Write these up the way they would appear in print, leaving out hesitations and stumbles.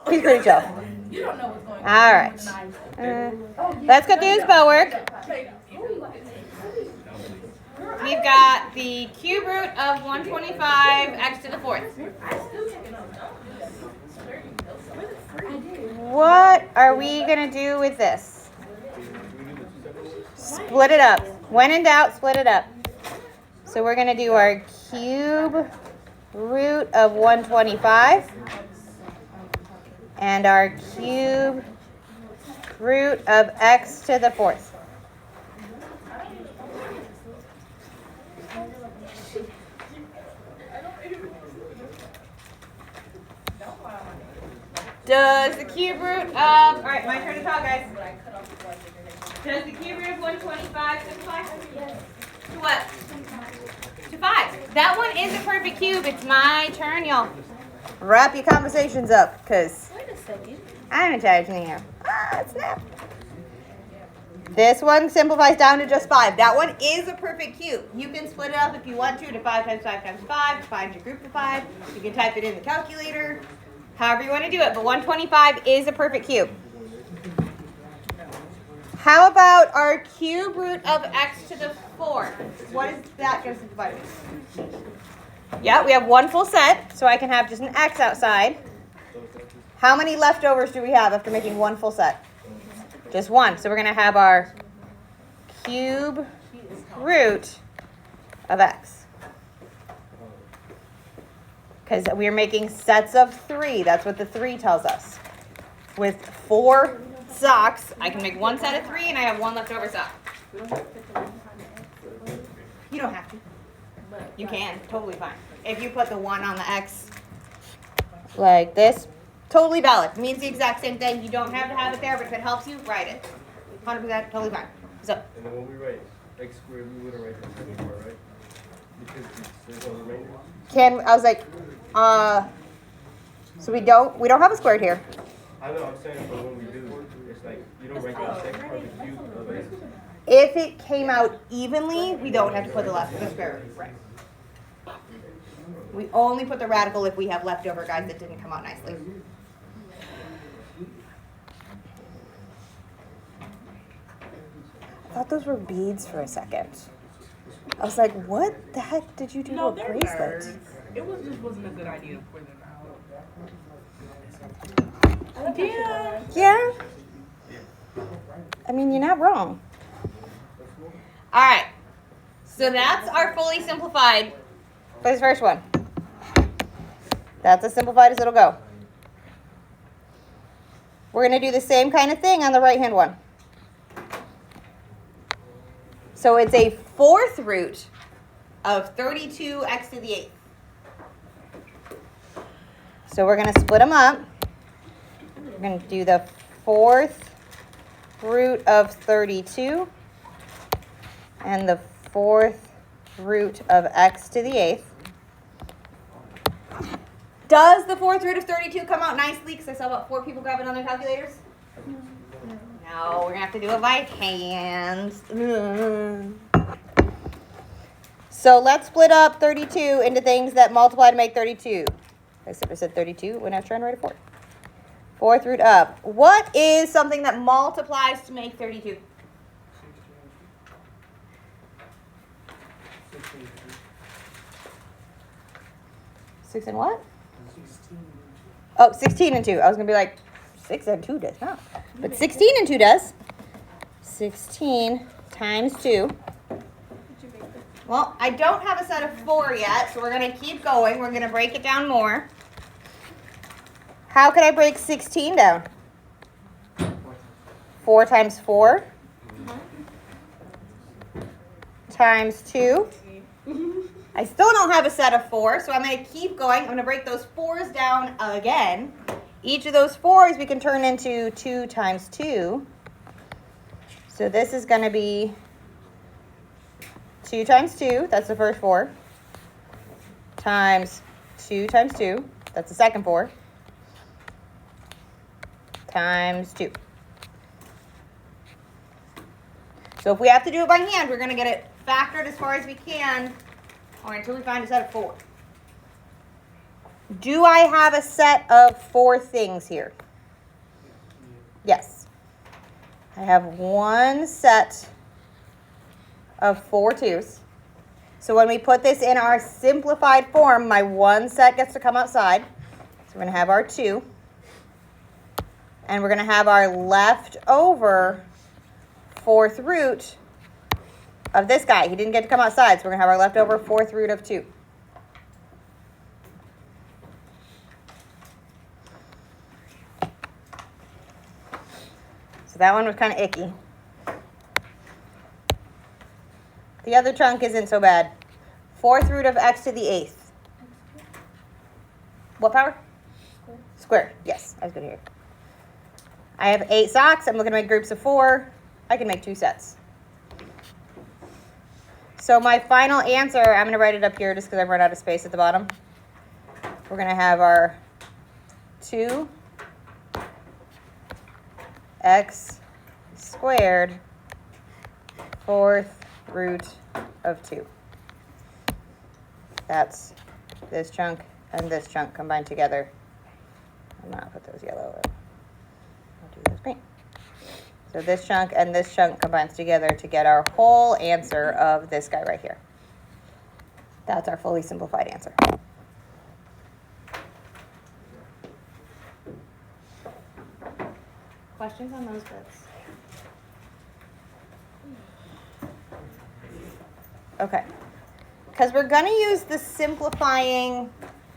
He's pretty chill. You don't know what's going on. All right. Let's go do the spell work. We've got the cube root of 125 x to the fourth. What are we going to do with this? Split it up. When in doubt, split it up. So we're going to do our cube root of 125 and our cube root of x to the fourth. Does the cube root of, all right, my turn to talk, guys. Does the cube root of 125 simplify? Yes. To what? To 5. That one is a perfect cube. It's my turn, y'all. Wrap your conversations up, because I'm in charge here. Ah, snap. This one simplifies down to just 5. That one is a perfect cube. You can split it up if you want to 5 times 5 times 5. Find your group of 5. You can type it in the calculator. However you want to do it. But 125 is a perfect cube. How about our cube root of x to the 4th? What is that going to simplify to? Yeah, we have one full set, so I can have just an x outside. How many leftovers do we have after making one full set? Just one. So we're going to have our cube root of x. Because we are making sets of 3. That's what the 3 tells us. With 4 socks, I can make one set of 3 and I have one leftover sock. You don't have to. You can. Totally fine. If you put the 1 on the x like this, totally valid. It means the exact same thing. You don't have to have it there, but if it helps you, write it. 100% totally fine. So. And then when we write x squared, we wouldn't write this anymore, right? Because there's no remainder. I was like, so we don't have a squared here. I know, I'm saying, but when we do, it's like, you don't write the second part of the cube of x. If it came out evenly, we don't have to put the square root. Right. We only put the radical if we have leftover guys that didn't come out nicely. I thought those were beads for a second. I was like, what the heck did you do to a bracelet? It wasn't a good idea for them. Yeah. Yeah? I mean, you're not wrong. All right. So that's our fully simplified for this first one. That's as simplified as it'll go. We're going to do the same kind of thing on the right-hand one. So it's a 4th root of 32x to the 8th. So we're going to split them up. We're going to do the 4th root of 32 and the 4th root of x to the 8th. Does the 4th root of 32 come out nicely? Because I saw about 4 people grabbing on their calculators. No, we're going to have to do it by hand. So let's split up 32 into things that multiply to make 32. I said 32 when I was trying to write a 4. 4th root of. What is something that multiplies to make 32? 6 and what? 16. Oh, 16 and 2. I was going to be like, 6 and 2 does not. But 16 and 2 does. 16 times 2. Well, I don't have a set of 4 yet, so we're going to keep going. We're going to break it down more. How could I break 16 down? 4 times 4 times 2. I still don't have a set of 4, so I'm going to keep going. I'm going to break those 4s down again. Each of those 4s we can turn into 2 times 2. So this is going to be 2 times 2. That's the first 4. Times 2 times 2. That's the second 4. Times 2. So if we have to do it by hand, we're going to get it factored as far as we can, or until we find a set of 4. Do I have a set of 4 things here? Yes. I have one set of 4 2's. So when we put this in our simplified form, my one set gets to come outside. So we're going to have our 2. And we're going to have our leftover 4th root of this guy. He didn't get to come outside, so we're going to have our leftover 4th root of 2. So that one was kind of icky. The other chunk isn't so bad. 4th root of x to the 8th. What power? Squared. Yes, I was good here. I have 8 socks. I'm looking to make groups of 4. I can make 2 sets. So my final answer, I'm going to write it up here just because I've run out of space at the bottom. We're going to have our 2 x squared 4th root of 2. That's this chunk and this chunk combined together. I'm not put those yellow. I'll do those green. So this chunk and this chunk combines together to get our whole answer of this guy right here. That's our fully simplified answer. Questions on those bits? Okay. Because we're going to use the simplifying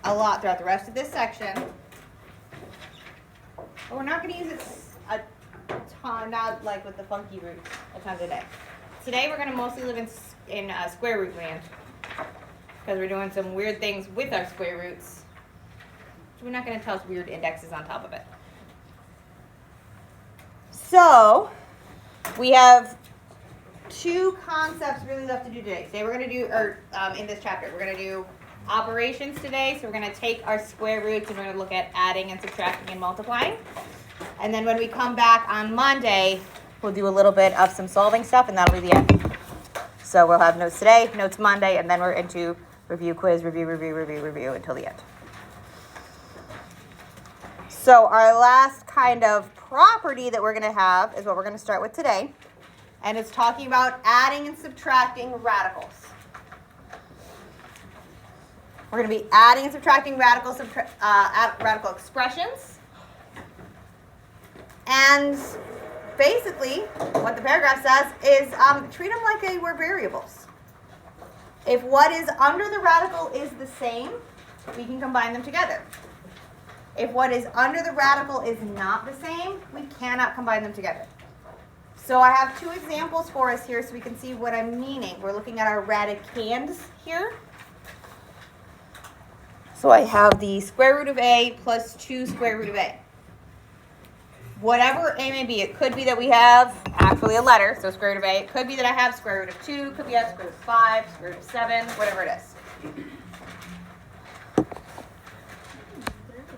a lot throughout the rest of this section. But we're not going to use it a ton, not like with the funky roots, a ton today. Today we're going to mostly live in square root land. Because we're doing some weird things with our square roots. So we're not going to tell us weird indexes on top of it. So, we have 2 concepts really left to do today. Today we're going to do, in this chapter, we're going to do operations today. So we're going to take our square roots and we're going to look at adding and subtracting and multiplying. And then when we come back on Monday, we'll do a little bit of some solving stuff and that'll be the end. So we'll have notes today, notes Monday, and then we're into review, quiz, review until the end. So our last kind of property that we're going to have is what we're going to start with today. And it's talking about adding and subtracting radicals. We're going to be adding and subtracting radical expressions. And basically, what the paragraph says is treat them like they were variables. If what is under the radical is the same, we can combine them together. If what is under the radical is not the same, we cannot combine them together. So I have 2 examples for us here so we can see what I'm meaning. We're looking at our radicands here. So I have the square root of a plus 2 square root of a. Whatever a may be, it could be that we have actually a letter, so square root of a. It could be that I have square root of 2, could be I have square root of 5, square root of 7, whatever it is.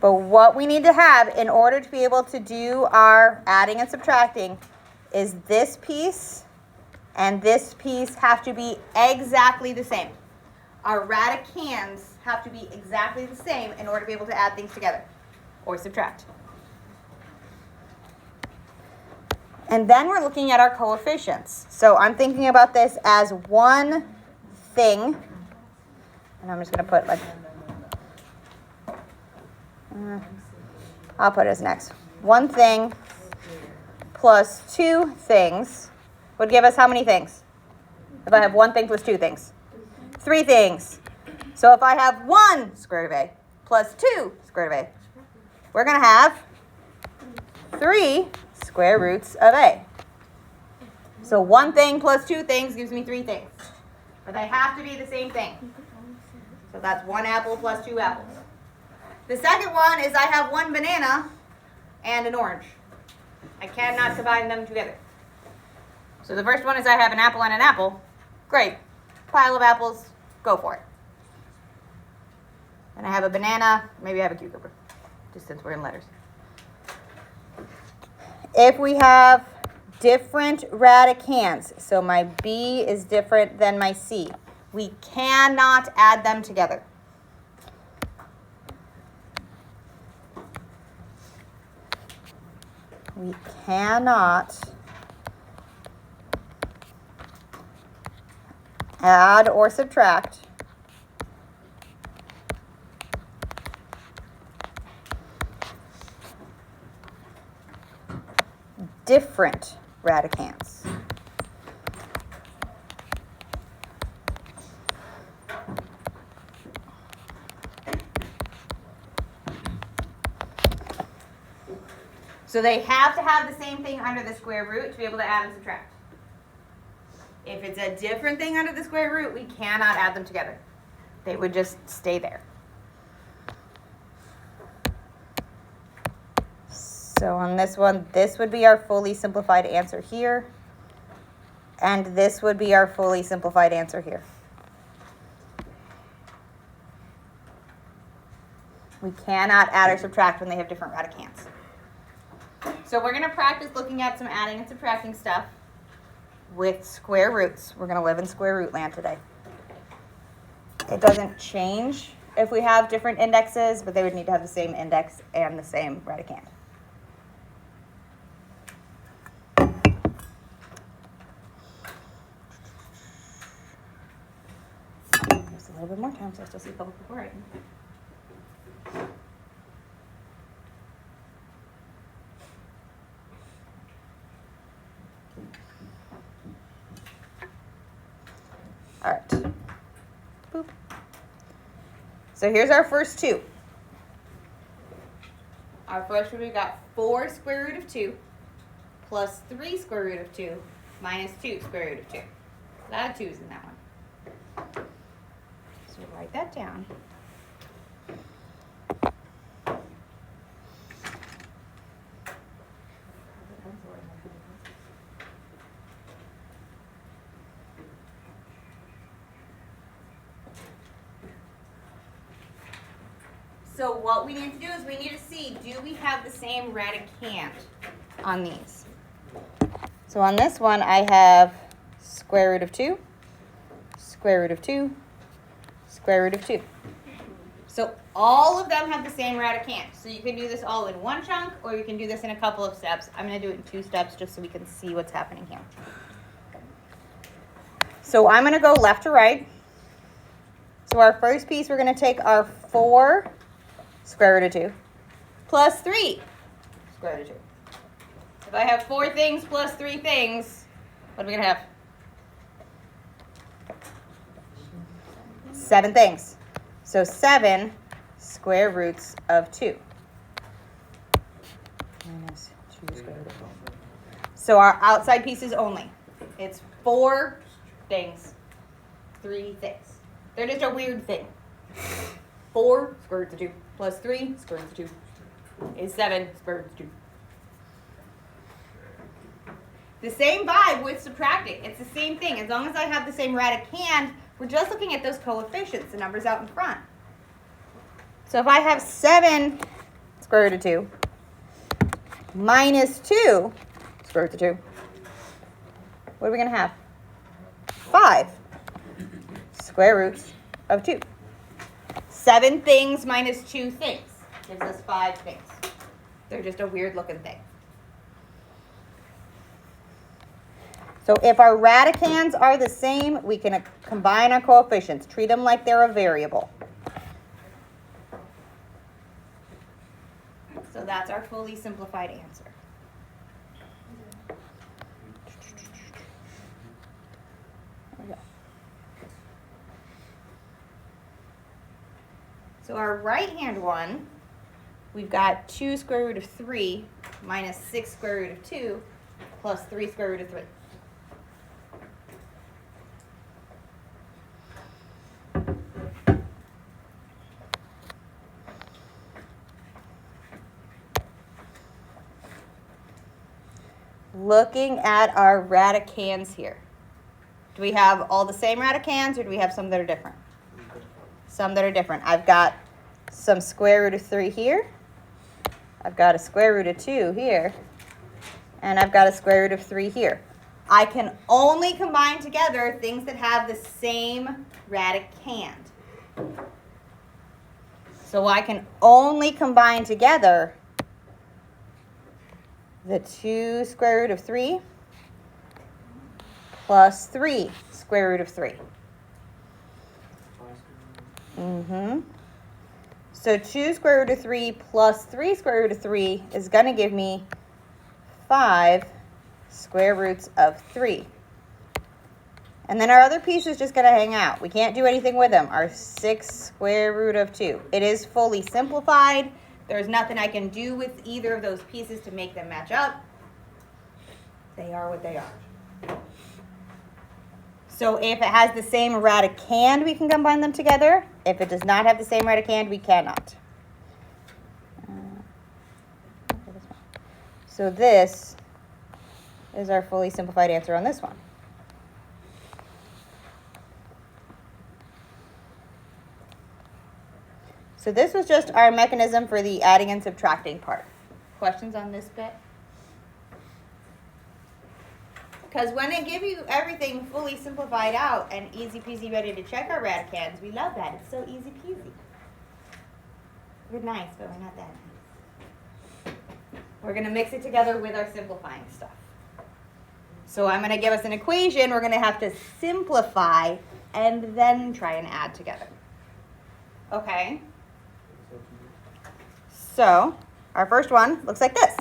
But what we need to have in order to be able to do our adding and subtracting is this piece and this piece have to be exactly the same. Our radicands have to be exactly the same in order to be able to add things together or subtract. And then we're looking at our coefficients. So I'm thinking about this as one thing. And I'm just going to put like... I'll put it as next. One thing plus 2 things would give us how many things? If I have 1 thing plus 2 things? 3 things. So if I have 1 square root of a plus 2 square root of a, we're going to have 3 square roots of a. So 1 thing plus 2 things gives me 3 things. But they have to be the same thing. So that's 1 apple plus 2 apples. The second one is I have 1 banana and an orange. I cannot combine them together. So the first one is I have an apple and an apple. Great. Pile of apples, go for it. And I have a banana, maybe I have a cucumber, just since we're in letters. If we have different radicands, so my B is different than my C, we cannot add them together. we cannot add or subtract different radicands. So they have to have the same thing under the square root to be able to add and subtract. If it's a different thing under the square root, we cannot add them together. They would just stay there. So on this one, this would be our fully simplified answer here. And this would be our fully simplified answer here. We cannot add or subtract when they have different radicands. So we're going to practice looking at some adding and subtracting stuff with square roots. We're going to live in square root land today. It doesn't change if we have different indexes, but they would need to have the same index and the same radicand. Just a little bit more time so I still see public before writing. All right. Boop. So here's our first two. Our first one, we got 4 square root of 2 plus 3 square root of 2 minus 2 square root of 2. A lot of 2's in that one. So write that down. So what we need to do is we need to see, do we have the same radicand on these? So on this one, I have square root of 2, square root of 2, square root of 2. So all of them have the same radicand. So you can do this all in one chunk, or you can do this in a couple of steps. I'm going to do it in 2 steps just so we can see what's happening here. So I'm going to go left to right. So our first piece, we're going to take our 4 square root of 2 plus 3 square root of 2. If I have 4 things plus 3 things, what are we going to have? 7 things. So 7 square roots of 2. Minus 2 square root of 2. So our outside pieces only. It's 4 things, 3 things. They're just a weird thing. 4 square roots of 2 plus 3 square roots of 2 is 7 square roots of 2. The same vibe with subtracting. It's the same thing. As long as I have the same radicand, we're just looking at those coefficients, the numbers out in front. So if I have 7 square root of 2 minus 2 square root of 2, what are we going to have? 5 square roots of 2. 7 things minus 2 things gives us 5 things. They're just a weird looking thing. So if our radicands are the same, we can combine our coefficients. Treat them like they're a variable. So that's our fully simplified answer. There we go. So our right-hand one, we've got 2 square root of 3 minus 6 square root of 2 plus 3 square root of 3. Looking at our radicands here. Do we have all the same radicands, or do we have some that are different? Some that are different. I've got some square root of 3 here. I've got a square root of 2 here. And I've got a square root of 3 here. I can only combine together things that have the same radicand. So I can only combine together the 2 square root of 3 plus 3 square root of 3. So 2 square root of 3 plus 3 square root of 3 is going to give me 5 square roots of 3. And then our other piece is just going to hang out. We can't do anything with them. Our 6 square root of 2. It is fully simplified. There's nothing I can do with either of those pieces to make them match up. They are what they are. So if it has the same radicand, we can combine them together. If it does not have the same radicand, we cannot. So this is our fully simplified answer on this one. So this was just our mechanism for the adding and subtracting part. Questions on this bit? Because when they give you everything fully simplified out and easy peasy ready to check our radicands, we love that. It's so easy peasy. We're nice, but we're not that nice. We're going to mix it together with our simplifying stuff. So I'm going to give us an equation. We're going to have to simplify and then try and add together. Okay? So our first one looks like this.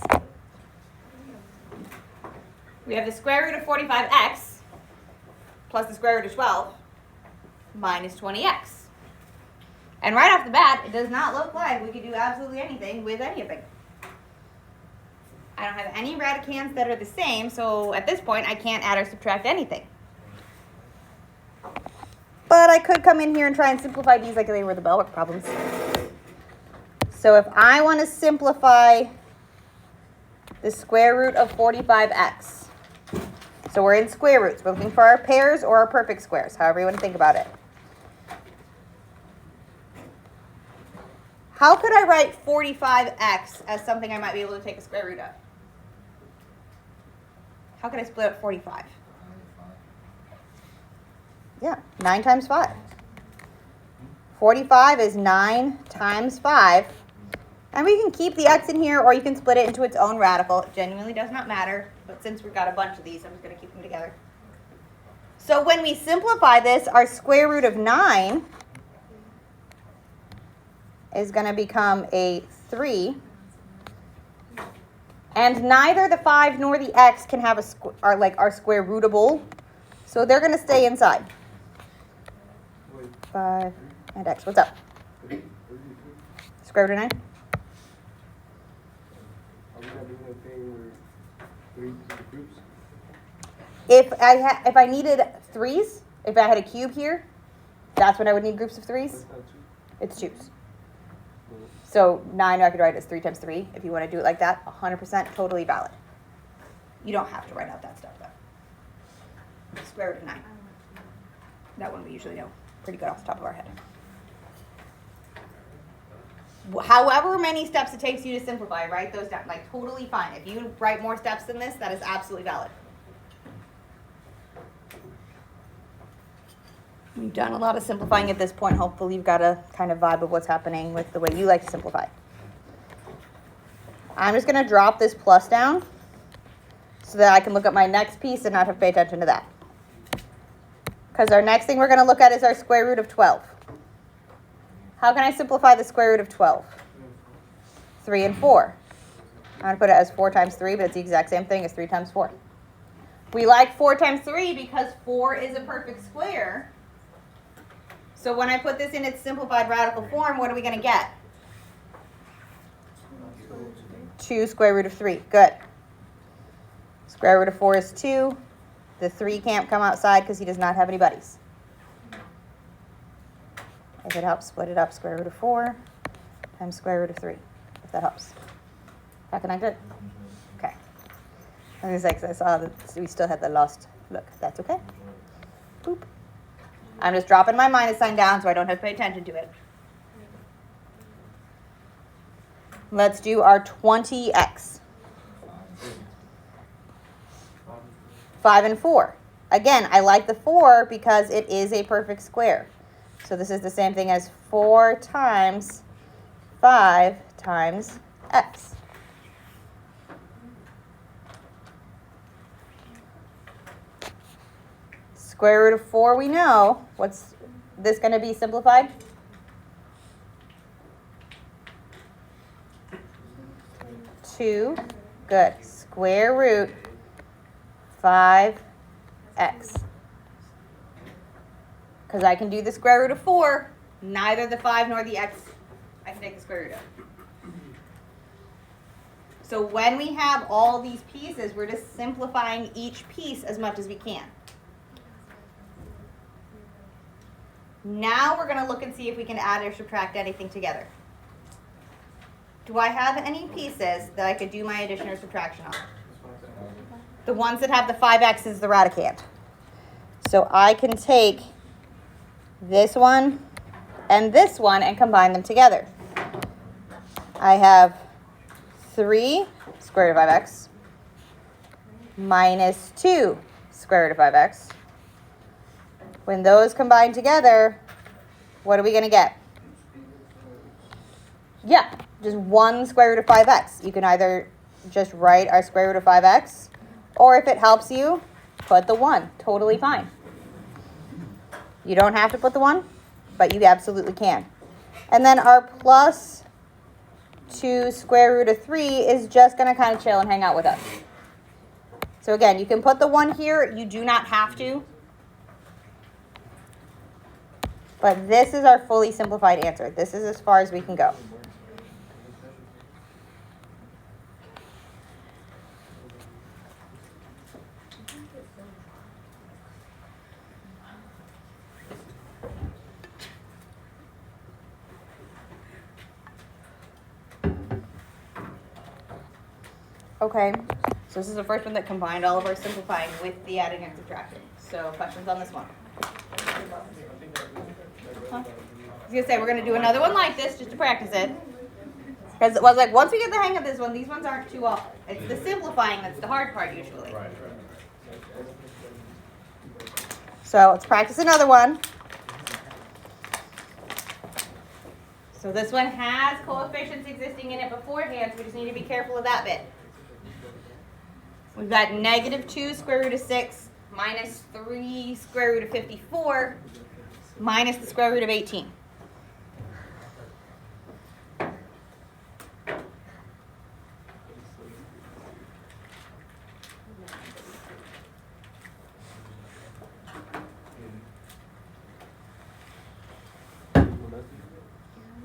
We have the square root of 45x plus the square root of 12 minus 20x. And right off the bat, it does not look like we could do absolutely anything with any of it. I don't have any radicands that are the same, so at this point, I can't add or subtract anything. But I could come in here and try and simplify these like they were the Bellwork problems. So if I want to simplify the square root of 45x, so we're in square roots. We're looking for our pairs or our perfect squares, however you want to think about it. How could I write 45x as something I might be able to take a square root of? How could I split up 45? Yeah, 9 times 5. 45 is 9 times 5. And we can keep the x in here, or you can split it into its own radical. It genuinely does not matter. But since we've got a bunch of these, I'm just going to keep them together. So when we simplify this, our square root of 9 is going to become a 3. And neither the 5 nor the x can have our square rootable. So they're going to stay inside. 5 and x. What's up? Square root of 9? If I needed 3s, if I had a cube here, that's when I would need groups of 3s. It's 2s. So 9 I could write as 3 times 3 if you want to do it like that. 100% totally valid. You don't have to write out that stuff though. Square root of 9. That one we usually know pretty good off the top of our head. However many steps it takes you to simplify, write those down. Like totally fine. If you write more steps than this, that is absolutely valid. We've done a lot of simplifying at this point. Hopefully you've got a kind of vibe of what's happening with the way you like to simplify. I'm just going to drop this plus down so that I can look at my next piece and not have to pay attention to that. Because our next thing we're going to look at is our square root of 12. How can I simplify the square root of 12? 3 and 4. I'm going to put it as 4 times 3, but it's the exact same thing as 3 times 4. We like 4 times 3 because 4 is a perfect square. So when I put this in its simplified radical form, what are we going to get? 2 square root of 3. Good. Square root of 4 is 2. The 3 can't come outside because he does not have any buddies. If it helps, split it up. Square root of 4 times square root of 3. If that helps. How can I do it? Okay. I was like, I saw that we still had the lost look. That's okay. Boop. I'm just dropping my minus sign down so I don't have to pay attention to it. Let's do our 20x. 5 and 4. Again, I like the 4 because it is a perfect square. So this is the same thing as 4 times 5 times x. Square root of 4 we know. What's this going to be simplified? Two. Good. Square root 5x. Because I can do the square root of 4. Neither the 5 nor the x I can take the square root of. So when we have all these pieces, we're just simplifying each piece as much as we can. Now we're going to look and see if we can add or subtract anything together. Do I have any pieces that I could do my addition or subtraction on? The ones that have the 5x is the radicand. So I can take this one and combine them together. I have 3 square root of 5x minus 2 square root of 5x. When those combine together, what are we going to get? Yeah, just 1 square root of 5x. You can either just write our square root of 5x, or if it helps you, put the 1. Totally fine. You don't have to put the 1, but you absolutely can. And then our plus 2 square root of 3 is just going to kind of chill and hang out with us. So again, you can put the 1 here. You do not have to. But this is our fully simplified answer. This is as far as we can go. Okay, so this is the first one that combined all of our simplifying with the adding and subtracting. So questions on this one? Huh? I was going to say, we're going to do another one like this just to practice it. Because it was like, once we get the hang of this one, these ones aren't too awful. It's the simplifying that's the hard part usually. So let's practice another one. So this one has coefficients existing in it beforehand, so we just need to be careful of that bit. We've got negative 2 square root of 6 minus 3 square root of 54 minus the square root of 18.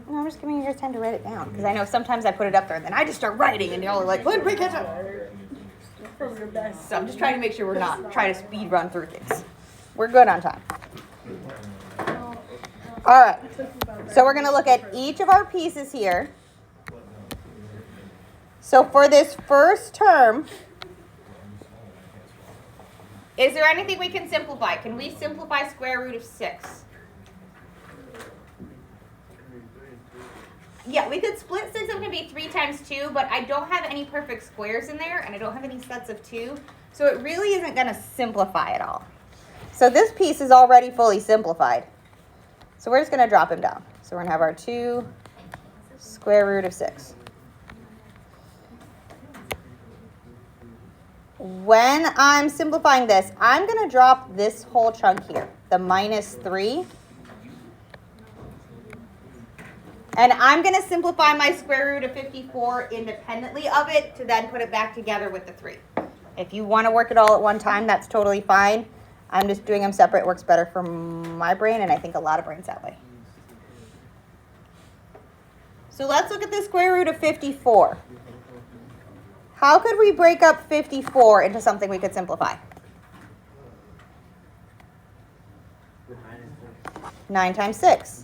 No, I'm just giving you guys time to write it down, because I know sometimes I put it up there and then I just start writing and y'all are like, what? Catch up. So I'm just trying to make sure we're not trying to speed run through things. We're good on time. All right. So we're going to look at each of our pieces here. So for this first term, is there anything we can simplify? Can we simplify square root of 6? Yeah, we could split 6 up to be 3 times 2, but I don't have any perfect squares in there, and I don't have any sets of 2, so it really isn't going to simplify at all. So this piece is already fully simplified. So we're just going to drop him down. So we're going to have our 2 square root of 6. When I'm simplifying this, I'm going to drop this whole chunk here, the minus 3. And I'm going to simplify my square root of 54 independently of it to then put it back together with the 3. If you want to work it all at one time, that's totally fine. I'm just doing them separate. It works better for my brain, and I think a lot of brains that way. So let's look at the square root of 54. How could we break up 54 into something we could simplify? 9 times 6.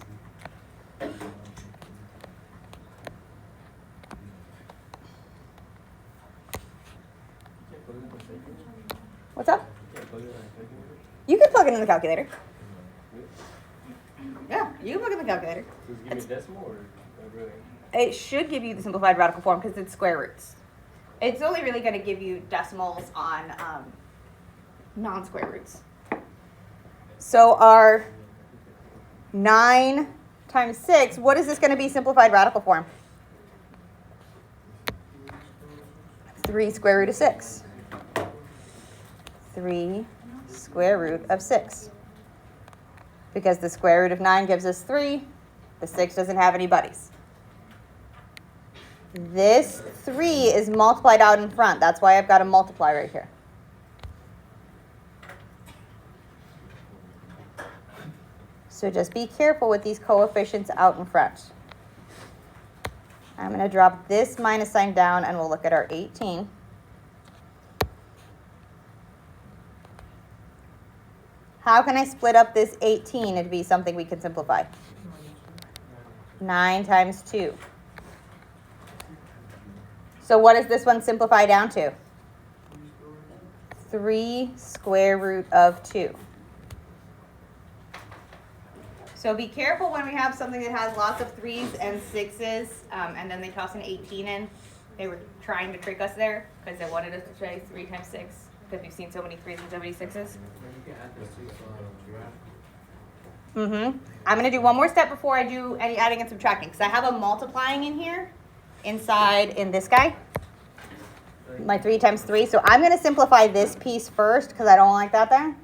What's up? You can plug it in the calculator. Yeah, you can plug it in the calculator. Does it give me decimal or really? It should give you the simplified radical form because it's square roots. It's only really going to give you decimals on non-square roots. So our 9 times 6, what is this going to be simplified radical form? 3 square root of 6. 3 square root of 6. Because the square root of 9 gives us 3. The 6 doesn't have any buddies. This 3 is multiplied out in front. That's why I've got to multiply right here. So just be careful with these coefficients out in front. I'm going to drop this minus sign down and we'll look at our 18. How can I split up this 18 and be something we can simplify? 9 times 2. So what does this one simplify down to? 3 square root of 2. So be careful when we have something that has lots of 3's and 6's, and then they toss an 18 in. They were trying to trick us there because they wanted us to say 3 times 6 because we've seen so many 3's and so many 6's. I'm going to do one more step before I do any adding and subtracting because I have a multiplying in here inside in this guy. My 3 times 3. So I'm going to simplify this piece first because I don't like that there.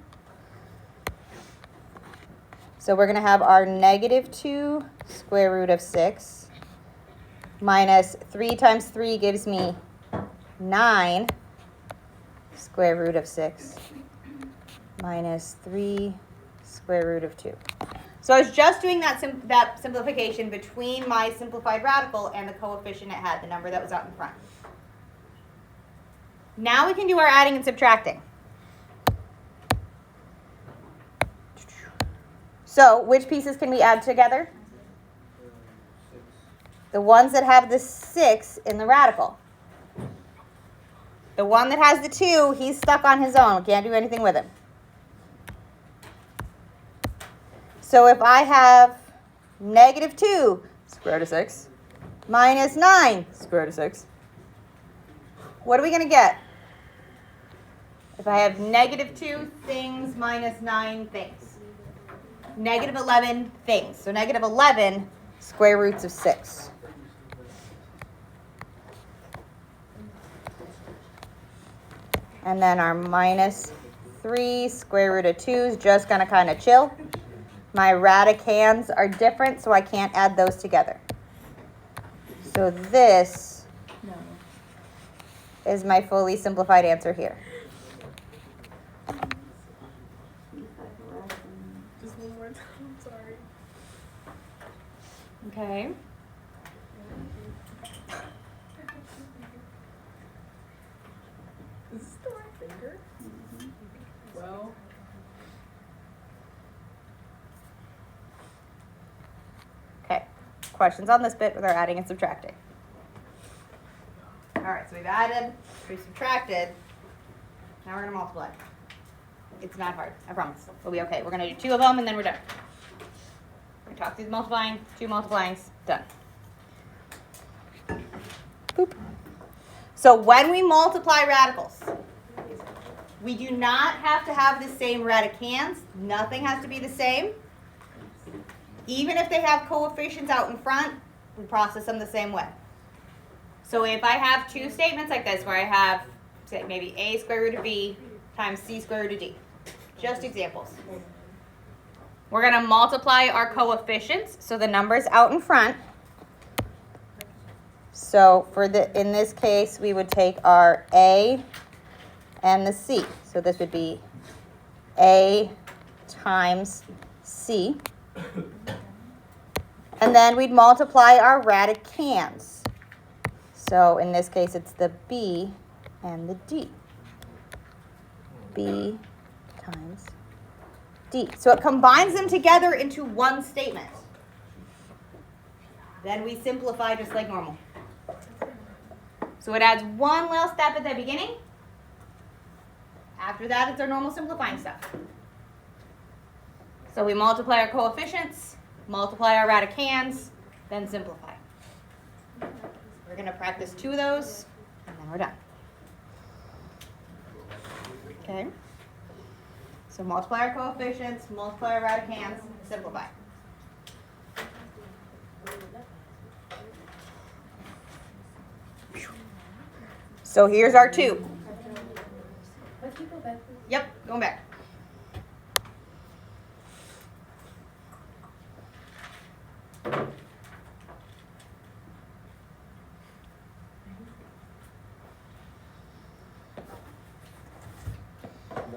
So we're going to have our negative 2 square root of 6 minus 3 times 3 gives me 9 square root of 6 minus 3 square root of 2. So I was just doing that simplification between my simplified radical and the coefficient it had, the number that was out in front. Now we can do our adding and subtracting. So which pieces can we add together? The ones that have the 6 in the radical. The one that has the 2, he's stuck on his own. Can't do anything with him. So if I have negative 2 square root of 6 minus 9 square root of 6, what are we going to get? If I have negative 2 things minus 9 things. Negative 11 things. So negative 11 square roots of 6. And then our minus 3 square root of 2 is just going to kind of chill. My radicands are different, so I can't add those together. So this is my fully simplified answer here. Just one more time. I'm sorry. Okay. Is this the right finger? Well. Okay, questions on this bit with our adding and subtracting? All right, so we've added, we've subtracted. Now we're going to multiply. It's not hard, I promise. We'll be okay. We're going to do 2 of them and then we're done. We talk through the multiplying, 2 multiplyings, done. Boop. So when we multiply radicals, we do not have to have the same radicands. Nothing has to be the same. Even if they have coefficients out in front, we process them the same way. So if I have 2 statements like this where I have, say, maybe a square root of b times c square root of d, just examples. We're going to multiply our coefficients, so the numbers out in front. So in this case, we would take our a and the c. So this would be a times c. And then we'd multiply our radicands. So in this case, it's the b and the d. B times d. So it combines them together into one statement. Then we simplify just like normal. So it adds one little step at the beginning. After that, it's our normal simplifying stuff. So we multiply our coefficients, multiply our radicands, then simplify. We're going to practice 2 of those, and then we're done. Okay? So multiply our coefficients, multiply our radicands, simplify. So here's our 2. Let's go back. Yep, going back.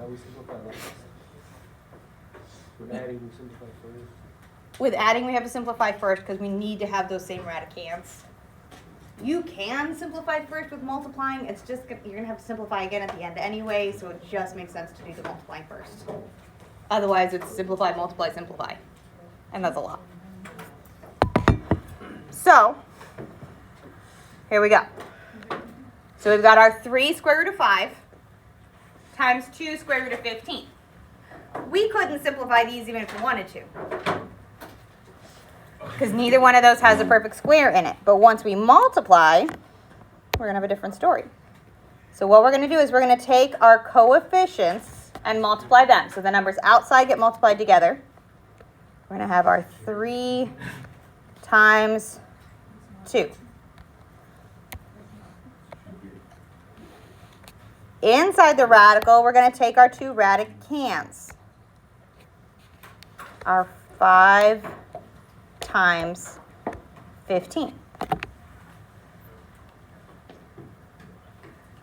Now we simplify last. With adding, we simplify first. With adding, we have to simplify first because we need to have those same radicands. You can simplify first with multiplying. It's just you're going to have to simplify again at the end anyway, so it just makes sense to do the multiplying first. Otherwise, it's simplify, multiply, simplify. And that's a lot. So, here we go. So we've got our 3 square root of 5 times 2 square root of 15. We couldn't simplify these even if we wanted to, because neither one of those has a perfect square in it. But once we multiply, we're going to have a different story. So what we're going to do is we're going to take our coefficients and multiply them. So the numbers outside get multiplied together. We're going to have our 3 times 2. Inside the radical, we're going to take our 2 radicands. Our 5 times 15.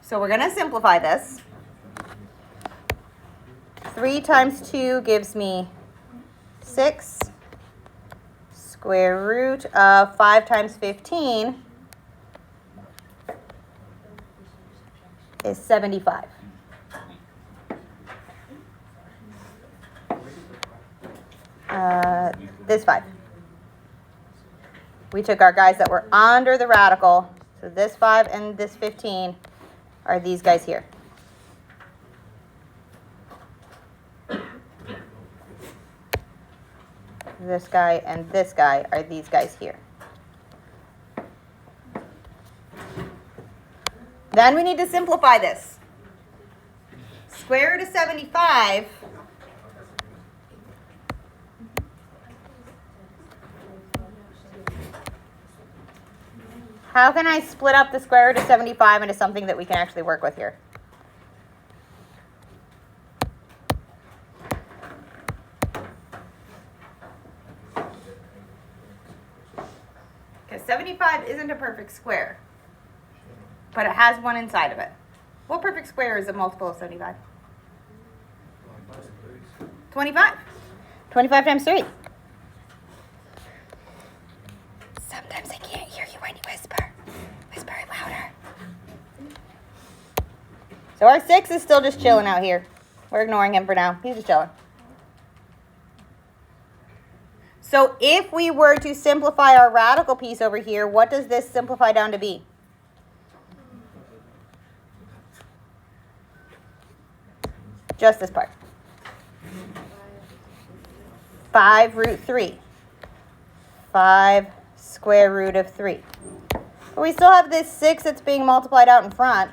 So we're going to simplify this. 3 times 2 gives me 6. Square root of 5 times 15 is 75. This 5. We took our guys that were under the radical. So this 5 and this 15 are these guys here. This guy and this guy are these guys here. Then we need to simplify this. Square root of 75 how can I split up the square root of 75 into something that we can actually work with here? Because 75 isn't a perfect square, but it has one inside of it. What perfect square is a multiple of 75? 25. 25 times 3. Sometimes I can't hear you when you whisper. Whisper it louder. So our 6 is still just chilling out here. We're ignoring him for now. He's just chilling. So if we were to simplify our radical piece over here, what does this simplify down to be? Just this part. 5 root 3. 5 square root of 3. But we still have this 6 that's being multiplied out in front.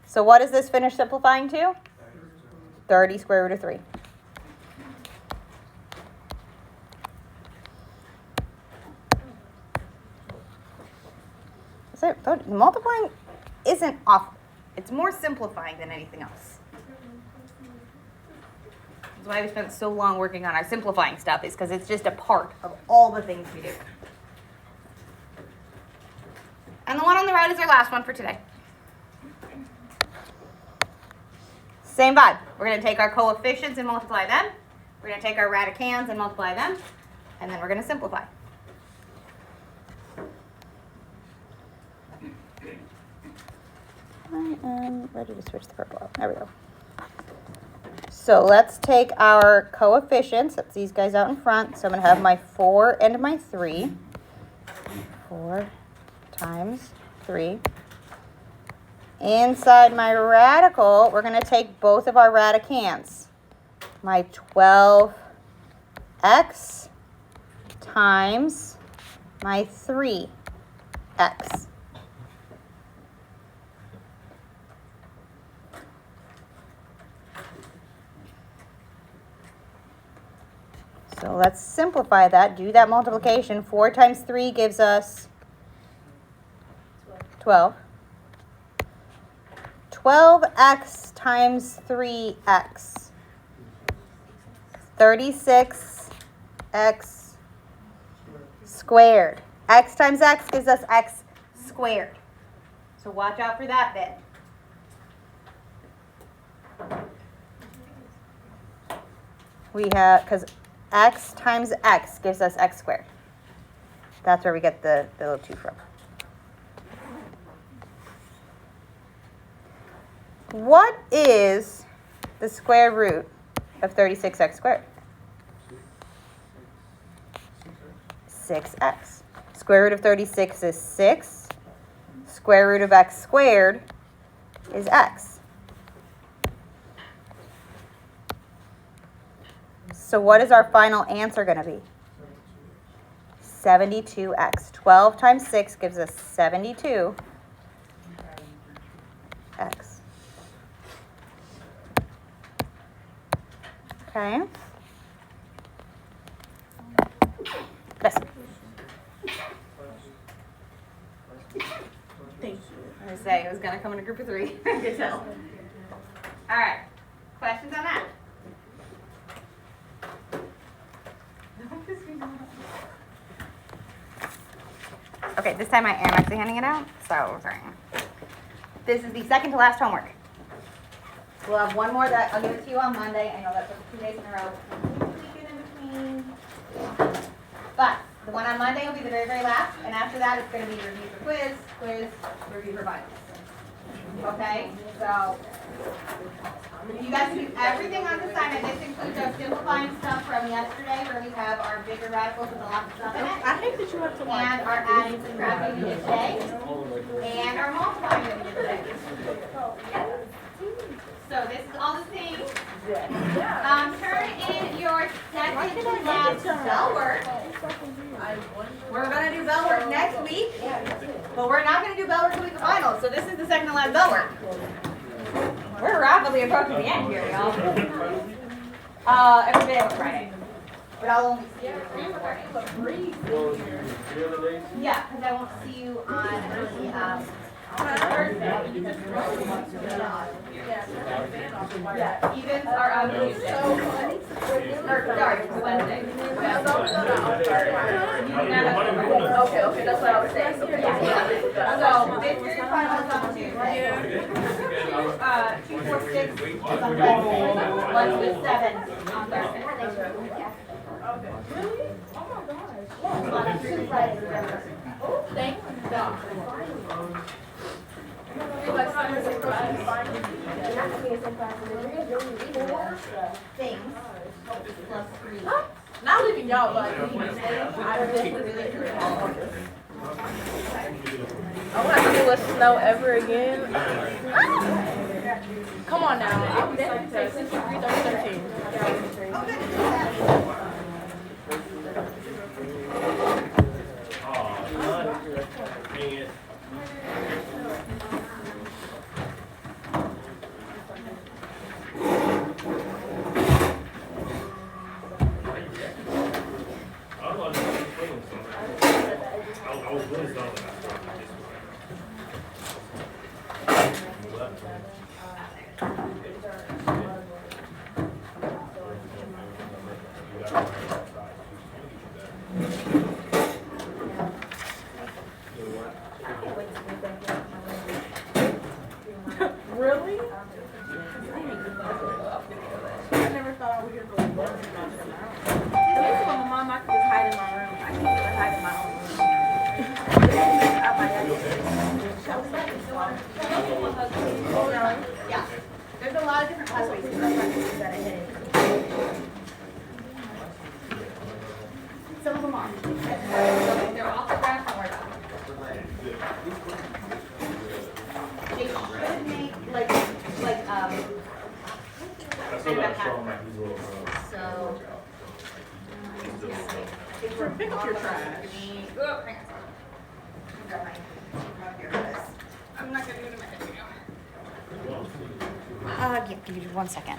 So what does this finish simplifying to? 30 square root of 3. So multiplying isn't awful. It's more simplifying than anything else. That's why we spent so long working on our simplifying stuff, is because it's just a part of all the things we do. And the one on the right is our last one for today. Same vibe. We're going to take our coefficients and multiply them. We're going to take our radicands and multiply them. And then we're going to simplify. I am ready to switch the purple out. There we go. So let's take our coefficients. That's these guys out in front. So I'm going to have my 4 and my 3. 4 times 3. Inside my radical, we're going to take both of our radicands. My 12x times my 3x. So let's simplify that. Do that multiplication. 4 times 3 gives us 12. 12x times 3x. 36x squared. X times x gives us x squared. So watch out for that bit. we have, because x times x gives us x squared. That's where we get the little 2 from. What is the square root of 36x squared? 6x. Square root of 36 is 6. Square root of x squared is x. So what is our final answer going to be? 72x. 12 times 6 gives us 72x. Okay. Yes. Thank you. I was saying it was gonna come in a group of 3. Good tell. All right. Questions on that? Okay, this time I am actually handing it out. So sorry. This is the second to last homework. We'll have one more that I'll give it to you on Monday. I know that's 2 days in a row. Weekend in between. But the one on Monday will be the very, very last, and after that it's going to be review for quiz, review for finals. Okay? So you guys do everything on the assignment. This includes our simplifying stuff from yesterday, where we have our bigger radicals with a lot of stuff in it. I hate that you have to watch. And our adding, subtracting we did today. And our multiplying that we did today. So this is all the same. Turn in your second to last bell work. We're going to do bell work next week, but we're not going to do bell work the week of finals. So this is the second to last bell work. We're rapidly approaching the end here, y'all. Every day but Friday. But I'll only see you yeah, because I won't see you on Thursday. Yeah, evens are on Tuesday. Or, sorry, Wednesday. Okay, that's what I was saying. So, this year finals on Tuesday. 2, 4, 6 is on Wednesday. 1 to 7 on Thursday. Really? Oh my gosh. Thank God. Things plus 3. Not leaving y'all, but I want to do a snow ever again. Come on now. I would definitely say 63, 13. Really? I never thought I would hear those words about them. At least when my mom, I could just hide in my room. I can't even hide in my own room. Yeah. There's a lot of different pathways that I hit. Some of them are. They're orthograph, don't worry about them. They should make so Pick up your trash. oh, hang on. I'm not gonna do it in my head video. Give you 1 second.